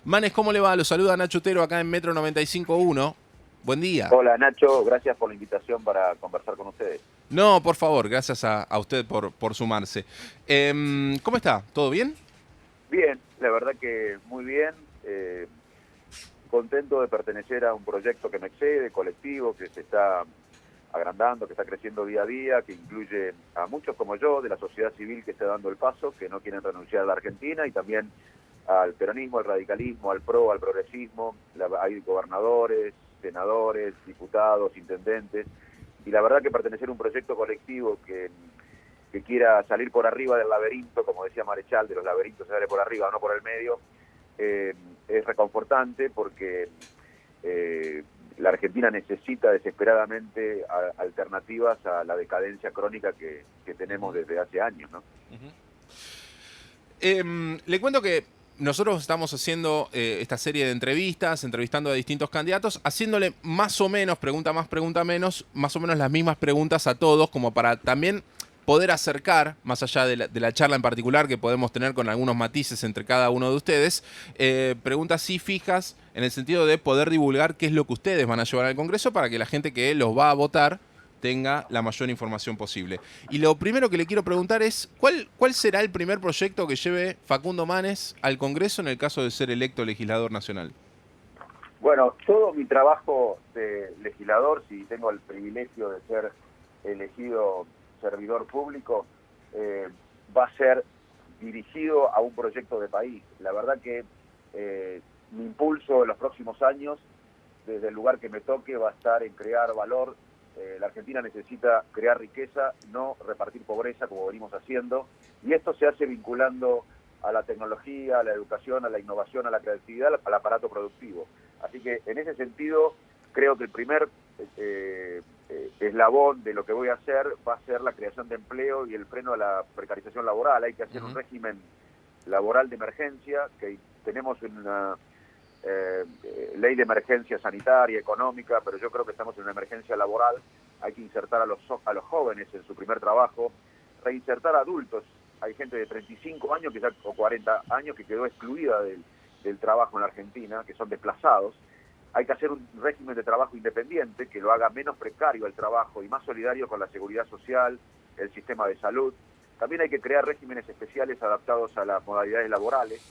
Manes, ¿cómo le va? Lo saluda Nacho Otero acá en Metro 95.1. Buen día. Hola Nacho, gracias por la invitación para conversar con ustedes. No, por favor, gracias a usted por sumarse. ¿Cómo está? ¿Todo bien? Bien, la verdad que muy bien, contento de pertenecer a un proyecto que me excede, colectivo, que se está agrandando, que está creciendo día a día, que incluye a muchos como yo, de la sociedad civil que está dando el paso, que no quieren renunciar a la Argentina, y también al peronismo, al radicalismo, al PRO, al progresismo. Hay gobernadores, senadores, diputados, intendentes, y la verdad que pertenecer a un proyecto colectivo que quiera salir por arriba del laberinto, como decía Marechal, de los laberintos se sale por arriba, no por el medio, es reconfortante porque la Argentina necesita desesperadamente alternativas a la decadencia crónica que tenemos desde hace años, ¿no? Le cuento que nosotros estamos haciendo esta serie de entrevistas, entrevistando a distintos candidatos, haciéndole más o menos, pregunta más, pregunta menos, más o menos las mismas preguntas a todos, como para también poder acercar, más allá de la charla en particular que podemos tener con algunos matices entre cada uno de ustedes, preguntas sí fijas en el sentido de poder divulgar qué es lo que ustedes van a llevar al Congreso para que la gente que los va a votar tenga la mayor información posible. Y lo primero que le quiero preguntar es, ¿cuál será el primer proyecto que lleve Facundo Manes al Congreso en el caso de ser electo legislador nacional? Bueno, todo mi trabajo de legislador, si tengo el privilegio de ser elegido servidor público, eh, va a ser dirigido a un proyecto de país. La verdad que mi impulso en los próximos años, desde el lugar que me toque, va a estar en crear valor. La Argentina necesita crear riqueza, no repartir pobreza como venimos haciendo, y esto se hace vinculando a la tecnología, a la educación, a la innovación, a la creatividad, al aparato productivo. Así que en ese sentido creo que el primer eslabón de lo que voy a hacer va a ser la creación de empleo y el freno a la precarización laboral. Hay que hacer un régimen laboral de emergencia, que tenemos una ley de emergencia sanitaria, económica, pero yo creo que estamos en una emergencia laboral. Hay que insertar a los jóvenes en su primer trabajo, reinsertar a adultos. Hay gente de 35 años que o 40 años que quedó excluida del trabajo en la Argentina, que son desplazados. Hay que hacer un régimen de trabajo independiente que lo haga menos precario el trabajo y más solidario con la seguridad social, el sistema de salud. También hay que crear regímenes especiales adaptados a las modalidades laborales,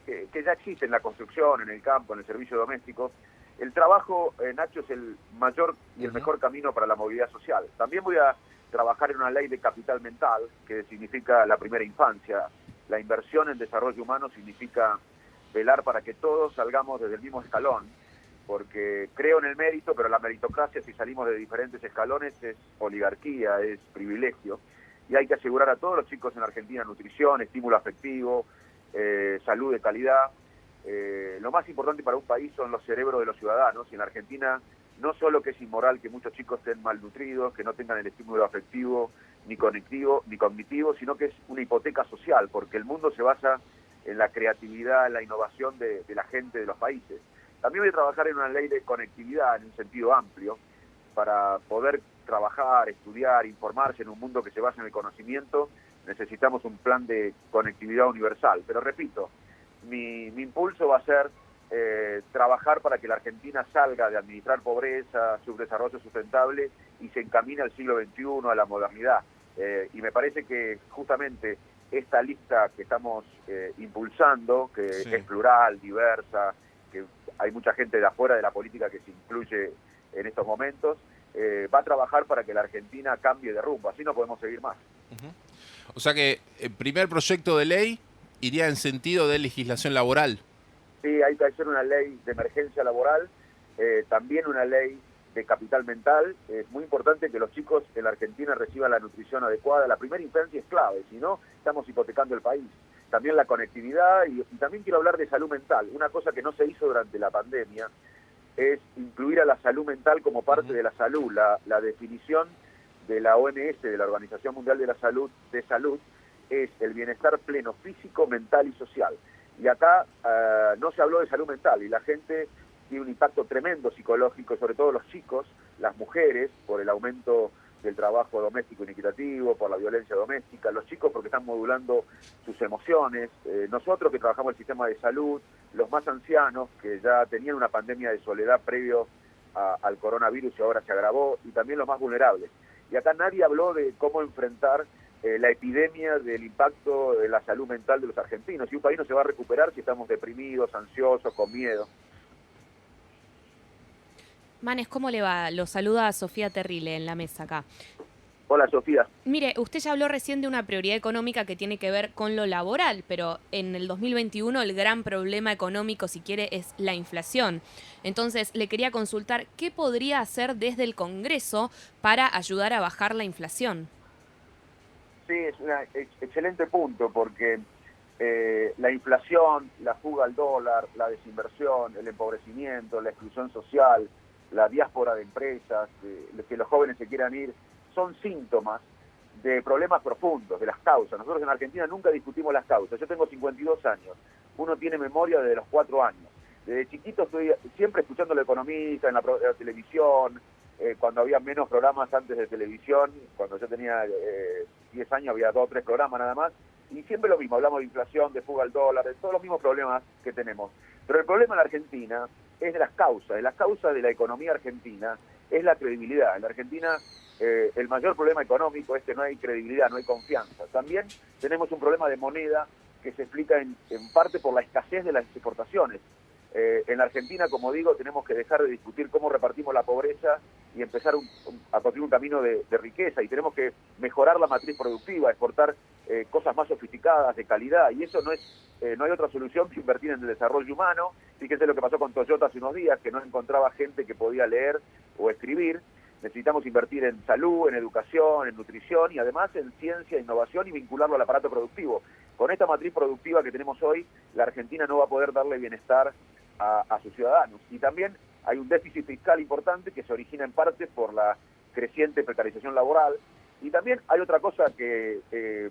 que ya existen en la construcción, en el campo, en el servicio doméstico. El trabajo, Nacho, es el mayor y el mejor camino para la movilidad social. También voy a trabajar en una ley de capital mental, que significa la primera infancia. La inversión en desarrollo humano significa velar para que todos salgamos desde el mismo escalón, porque creo en el mérito, pero la meritocracia, si salimos de diferentes escalones, es oligarquía, es privilegio, y hay que asegurar a todos los chicos en Argentina nutrición, estímulo afectivo, salud de calidad. Lo más importante para un país son los cerebros de los ciudadanos, y en Argentina no solo que es inmoral que muchos chicos estén malnutridos, que no tengan el estímulo afectivo ni cognitivo, sino que es una hipoteca social, porque el mundo se basa en la creatividad, en la innovación de la gente de los países. También voy a trabajar en una ley de conectividad en un sentido amplio, para poder trabajar, estudiar, informarse en un mundo que se basa en el conocimiento. Necesitamos un plan de conectividad universal. Pero repito, mi impulso va a ser trabajar para que la Argentina salga de administrar pobreza, subdesarrollo sustentable y se encamine al siglo XXI, a la modernidad. Y me parece que justamente esta lista que estamos impulsando, que es plural, diversa, que hay mucha gente de afuera de la política que se incluye en estos momentos, va a trabajar para que la Argentina cambie de rumbo. Así no podemos seguir más. O sea que el primer proyecto de ley iría en sentido de legislación laboral. Sí, hay que hacer una ley de emergencia laboral, también una ley de capital mental. Es muy importante que los chicos en la Argentina reciban la nutrición adecuada. La primera infancia es clave, si no, estamos hipotecando el país. También la conectividad y también quiero hablar de salud mental. Una cosa que no se hizo durante la pandemia es incluir a la salud mental como parte de la salud. La definición de la OMS, de la Organización Mundial de la Salud, es el bienestar pleno físico, mental y social. Y acá no se habló de salud mental, y la gente tiene un impacto tremendo psicológico, sobre todo los chicos, las mujeres, por el aumento del trabajo doméstico inequitativo, por la violencia doméstica, los chicos porque están modulando sus emociones, nosotros que trabajamos el sistema de salud, los más ancianos, que ya tenían una pandemia de soledad previo al coronavirus y ahora se agravó, y también los más vulnerables. Y acá nadie habló de cómo enfrentar la epidemia del impacto de la salud mental de los argentinos. Y un país no se va a recuperar si estamos deprimidos, ansiosos, con miedo. Manes, ¿cómo le va? Lo saluda Sofía Terrile en la mesa acá. Hola, Sofía. Mire, usted ya habló recién de una prioridad económica que tiene que ver con lo laboral, pero en el 2021 el gran problema económico, si quiere, es la inflación. Entonces, le quería consultar qué podría hacer desde el Congreso para ayudar a bajar la inflación. Sí, es un excelente punto, porque la inflación, la fuga al dólar, la desinversión, el empobrecimiento, la exclusión social, la diáspora de empresas, que los jóvenes se quieran ir, son síntomas de problemas profundos, de las causas. Nosotros en Argentina nunca discutimos las causas. Yo tengo 52 años, uno tiene memoria desde los 4 años. Desde chiquito estoy siempre escuchando al economista en la televisión, cuando había menos programas antes de televisión, cuando yo tenía 10 años había 2 o 3 programas nada más, y siempre lo mismo, hablamos de inflación, de fuga al dólar, de todos los mismos problemas que tenemos. Pero el problema en la Argentina es de las causas. La causa de la economía argentina es la credibilidad. En la Argentina el mayor problema económico es que no hay credibilidad, no hay confianza. También tenemos un problema de moneda que se explica en parte por la escasez de las exportaciones. En la Argentina, como digo, tenemos que dejar de discutir cómo repartimos la pobreza y empezar a construir un camino de riqueza, y tenemos que mejorar la matriz productiva, exportar cosas más sofisticadas, de calidad, y eso no hay otra solución que invertir en el desarrollo humano. Fíjense lo que pasó con Toyota hace unos días, que no encontraba gente que podía leer o escribir. Necesitamos invertir en salud, en educación, en nutrición y además en ciencia, innovación y vincularlo al aparato productivo. Con esta matriz productiva que tenemos hoy, la Argentina no va a poder darle bienestar a sus ciudadanos. Y también hay un déficit fiscal importante que se origina en parte por la creciente precarización laboral. Y también hay otra cosa que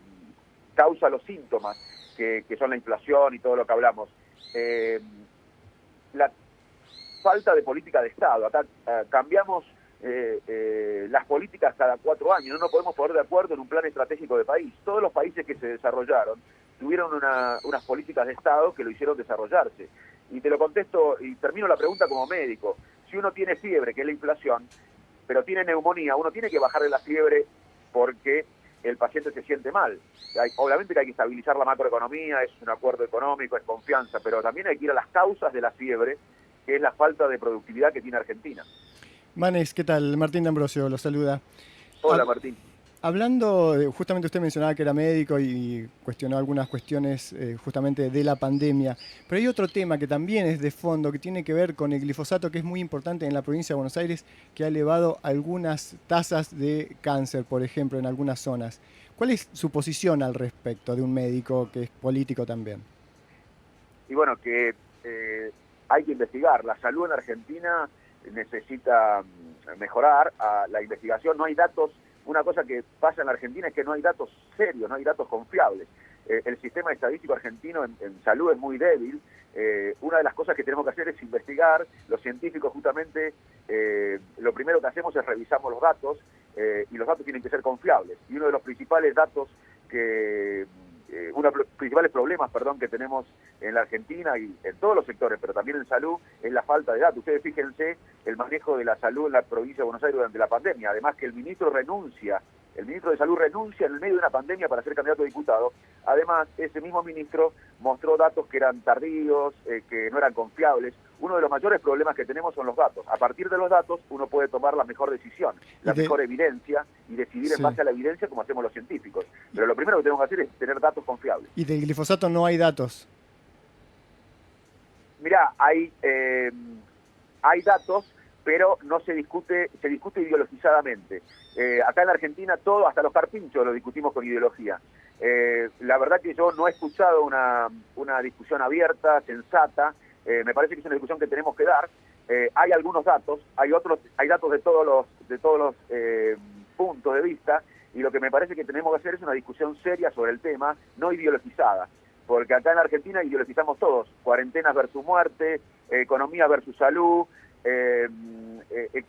causa los síntomas, que son la inflación y todo lo que hablamos. La falta de política de Estado. Acá cambiamos las políticas cada 4 años, no nos podemos poner de acuerdo en un plan estratégico de país. Todos los países que se desarrollaron tuvieron unas políticas de Estado que lo hicieron desarrollarse. Y te lo contesto y termino la pregunta como médico. Si uno tiene fiebre, que es la inflación, pero tiene neumonía, uno tiene que bajarle la fiebre porque el paciente se siente mal. Obviamente que hay que estabilizar la macroeconomía, es un acuerdo económico, es confianza, pero también hay que ir a las causas de la fiebre, que es la falta de productividad que tiene Argentina. Manes, ¿qué tal? Martín D'Ambrosio lo saluda. Hola, Martín. Hablando, justamente usted mencionaba que era médico y cuestionó algunas cuestiones justamente de la pandemia, pero hay otro tema que también es de fondo, que tiene que ver con el glifosato, que es muy importante en la provincia de Buenos Aires, que ha elevado algunas tasas de cáncer, por ejemplo, en algunas zonas. ¿Cuál es su posición al respecto de un médico que es político también? Y bueno, que hay que investigar. La salud en Argentina necesita mejorar la investigación. No hay datos. Una cosa que pasa en la Argentina es que no hay datos serios, no hay datos confiables. El sistema estadístico argentino en salud es muy débil. Una de las cosas que tenemos que hacer es investigar. Los científicos justamente lo primero que hacemos es revisamos los datos, y los datos tienen que ser confiables. Y uno de los principales datos uno de los principales problemas, que tenemos en la Argentina y en todos los sectores, pero también en salud, es la falta de datos. Ustedes fíjense el manejo de la salud en la provincia de Buenos Aires durante la pandemia. Además que el ministro de Salud renuncia en el medio de una pandemia para ser candidato a diputado. Además, ese mismo ministro mostró datos que eran tardíos, que no eran confiables. Uno de los mayores problemas que tenemos son los datos. A partir de los datos uno puede tomar la mejor decisión, la mejor evidencia, y decidir en base a la evidencia como hacemos los científicos. Pero lo primero que tenemos que hacer es tener datos confiables. ¿Y del glifosato no hay datos? Mirá, hay datos, pero no se discute ideologizadamente. Acá en la Argentina todo, hasta los carpinchos, lo discutimos con ideología. La verdad que yo no he escuchado una discusión abierta, sensata. Me parece que es una discusión que tenemos que dar. Hay algunos datos, hay datos de todos los puntos de vista, y lo que me parece que tenemos que hacer es una discusión seria sobre el tema, no ideologizada. Porque acá en la Argentina ideologizamos todos: cuarentenas versus muerte, economía versus salud,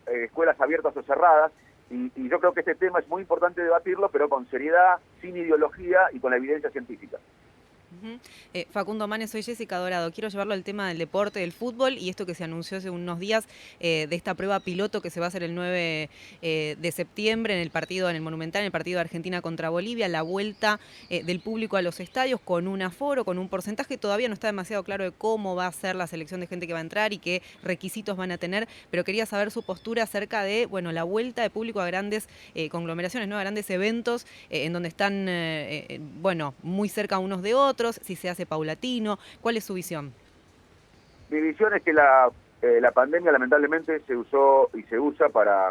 escuelas abiertas o cerradas, y yo creo que este tema es muy importante debatirlo, pero con seriedad, sin ideología y con la evidencia científica. Ujú. Facundo Manes, soy Jessica Dorado. Quiero llevarlo al tema del deporte, del fútbol y esto que se anunció hace unos días de esta prueba piloto que se va a hacer el 9 de septiembre en el partido, en el Monumental, en el partido de Argentina contra Bolivia, la vuelta del público a los estadios con un aforo, con un porcentaje. Todavía no está demasiado claro de cómo va a ser la selección de gente que va a entrar y qué requisitos van a tener, pero quería saber su postura acerca de, bueno, la vuelta de público a grandes conglomeraciones, ¿no? A grandes eventos en donde están, bueno, muy cerca unos de otros, si se hace paulatino. ¿Cuál es su visión? Mi visión es que la pandemia lamentablemente se usó y se usa para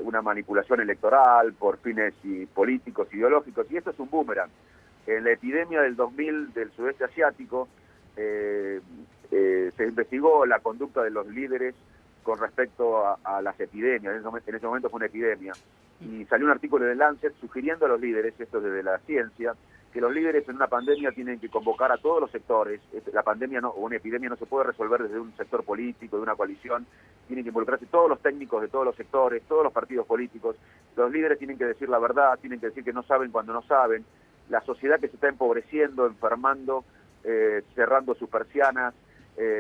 una manipulación electoral por fines políticos, ideológicos, y esto es un boomerang. En la epidemia del 2000 del sudeste asiático se investigó la conducta de los líderes con respecto a las epidemias. En ese momento fue una epidemia. Y salió un artículo de Lancet sugiriendo a los líderes, esto desde la ciencia, que los líderes en una pandemia tienen que convocar a todos los sectores. La pandemia o una epidemia no se puede resolver desde un sector político, de una coalición. Tienen que involucrarse todos los técnicos de todos los sectores, todos los partidos políticos. Los líderes tienen que decir la verdad, tienen que decir que no saben cuando no saben. La sociedad que se está empobreciendo, enfermando, cerrando sus persianas,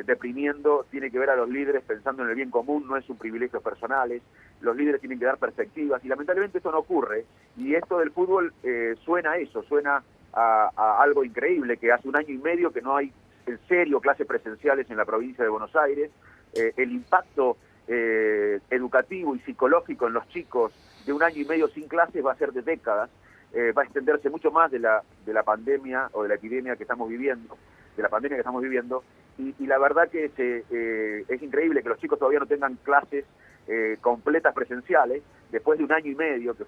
deprimiendo, tiene que ver a los líderes pensando en el bien común, no en sus privilegios personales. Los líderes tienen que dar perspectivas y lamentablemente esto no ocurre. Y esto del fútbol suena a eso, suena a algo increíble, que hace un año y medio que no hay en serio clases presenciales en la provincia de Buenos Aires. El impacto educativo y psicológico en los chicos de un año y medio sin clases va a ser de décadas. Va a extenderse mucho más de la pandemia o de la epidemia que estamos viviendo, de la pandemia que estamos viviendo, y la verdad que es increíble que los chicos todavía no tengan clases completas presenciales después de un año y medio, que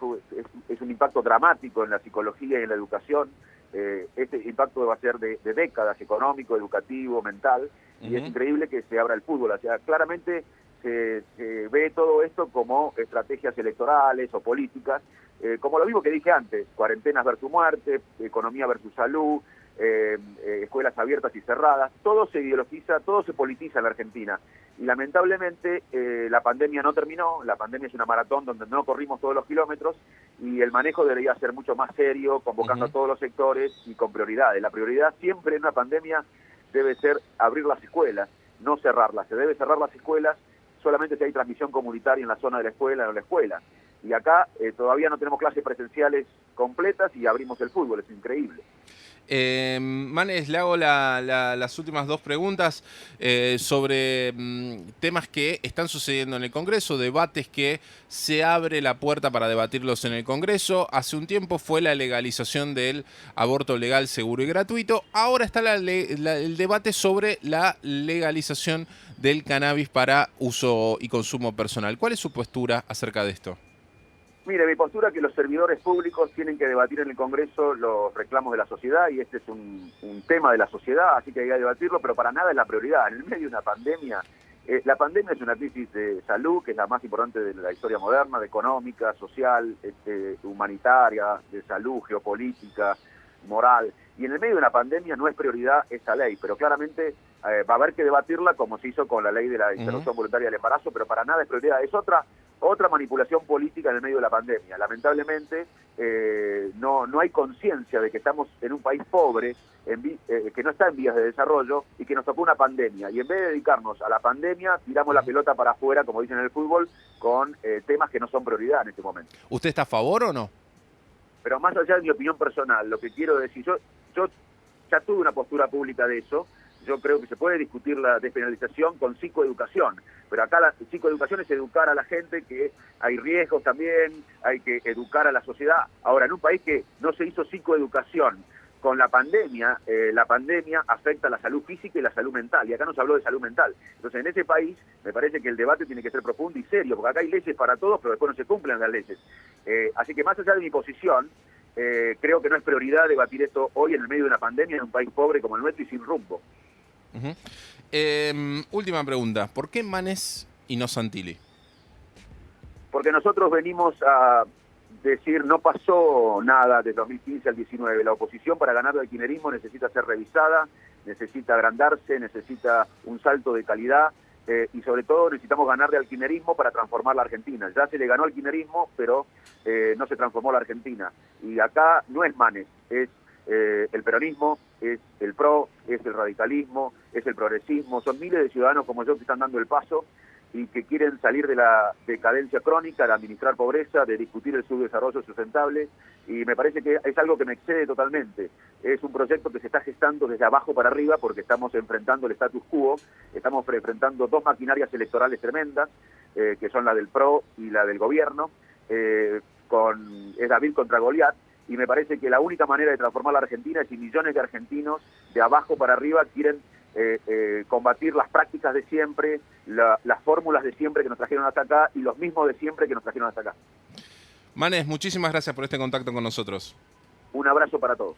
es un impacto dramático en la psicología y en la educación. Este impacto va a ser de décadas, económico, educativo, mental, y es increíble que se abra el fútbol. O sea, claramente se ve todo esto como estrategias electorales o políticas, como lo mismo que dije antes: cuarentenas versus muerte, economía versus salud, escuelas abiertas y cerradas. Todo se ideologiza, todo se politiza en la Argentina. Y lamentablemente la pandemia no terminó. La pandemia es una maratón donde no corrimos todos los kilómetros, y el manejo debería ser mucho más serio, convocando a todos los sectores y con prioridades. La prioridad siempre en una pandemia debe ser abrir las escuelas, no cerrarlas. Se debe cerrar las escuelas solamente si hay transmisión comunitaria en la zona de la escuela o en la escuela. Y acá todavía no tenemos clases presenciales completas y abrimos el fútbol, es increíble. Manes, le hago las últimas dos preguntas sobre temas que están sucediendo en el Congreso, debates que se abre la puerta para debatirlos en el Congreso. Hace un tiempo fue la legalización del aborto legal, seguro y gratuito. Ahora está el debate sobre la legalización del cannabis para uso y consumo personal. ¿Cuál es su postura acerca de esto? Mire, mi postura es que los servidores públicos tienen que debatir en el Congreso los reclamos de la sociedad, y este es un tema de la sociedad, así que hay que debatirlo, pero para nada es la prioridad. En el medio de una pandemia, la pandemia es una crisis de salud, que es la más importante de la historia moderna, de económica, social, humanitaria, de salud, geopolítica, moral. Y en el medio de una pandemia no es prioridad esa ley, pero claramente va a haber que debatirla, como se hizo con la ley de la interrupción voluntaria del embarazo, pero para nada es prioridad. Es otra manipulación política en el medio de la pandemia. Lamentablemente no hay conciencia de que estamos en un país pobre, que no está en vías de desarrollo y que nos tocó una pandemia. Y en vez de dedicarnos a la pandemia, tiramos la pelota para afuera, como dicen en el fútbol, con temas que no son prioridad en este momento. ¿Usted está a favor o no? Pero más allá de mi opinión personal, lo que quiero decir, yo ya tuve una postura pública de eso. Yo creo que se puede discutir la despenalización con psicoeducación, pero acá la psicoeducación es educar a la gente que hay riesgos también, hay que educar a la sociedad. Ahora, en un país que no se hizo psicoeducación con la pandemia afecta a la salud física y la salud mental, y acá no se habló de salud mental. Entonces, en ese país me parece que el debate tiene que ser profundo y serio, porque acá hay leyes para todos, pero después no se cumplen las leyes. Así que más allá de mi posición, creo que no es prioridad debatir esto hoy en el medio de una pandemia en un país pobre como el nuestro y sin rumbo. Última pregunta, ¿por qué Manes y no Santilli? Porque nosotros venimos a decir, no pasó nada de 2015 al 19. La oposición, para ganar del kirchnerismo, necesita ser revisada, necesita agrandarse, necesita un salto de calidad, y sobre todo necesitamos ganarle al kirchnerismo para transformar la Argentina. Ya se le ganó al kirchnerismo, pero no se transformó la Argentina. Y acá no es Manes, es el peronismo, es el PRO, es el radicalismo, es el progresismo, son miles de ciudadanos como yo que están dando el paso y que quieren salir de la decadencia crónica, de administrar pobreza, de discutir el subdesarrollo sustentable, y me parece que es algo que me excede totalmente. Es un proyecto que se está gestando desde abajo para arriba porque estamos enfrentando el status quo, estamos enfrentando dos maquinarias electorales tremendas, que son la del PRO y la del gobierno, es David contra Goliat, y me parece que la única manera de transformar la Argentina es si millones de argentinos de abajo para arriba quieren combatir las prácticas de siempre, las fórmulas de siempre que nos trajeron hasta acá y los mismos de siempre que nos trajeron hasta acá. Manes, muchísimas gracias por este contacto con nosotros. Un abrazo para todos.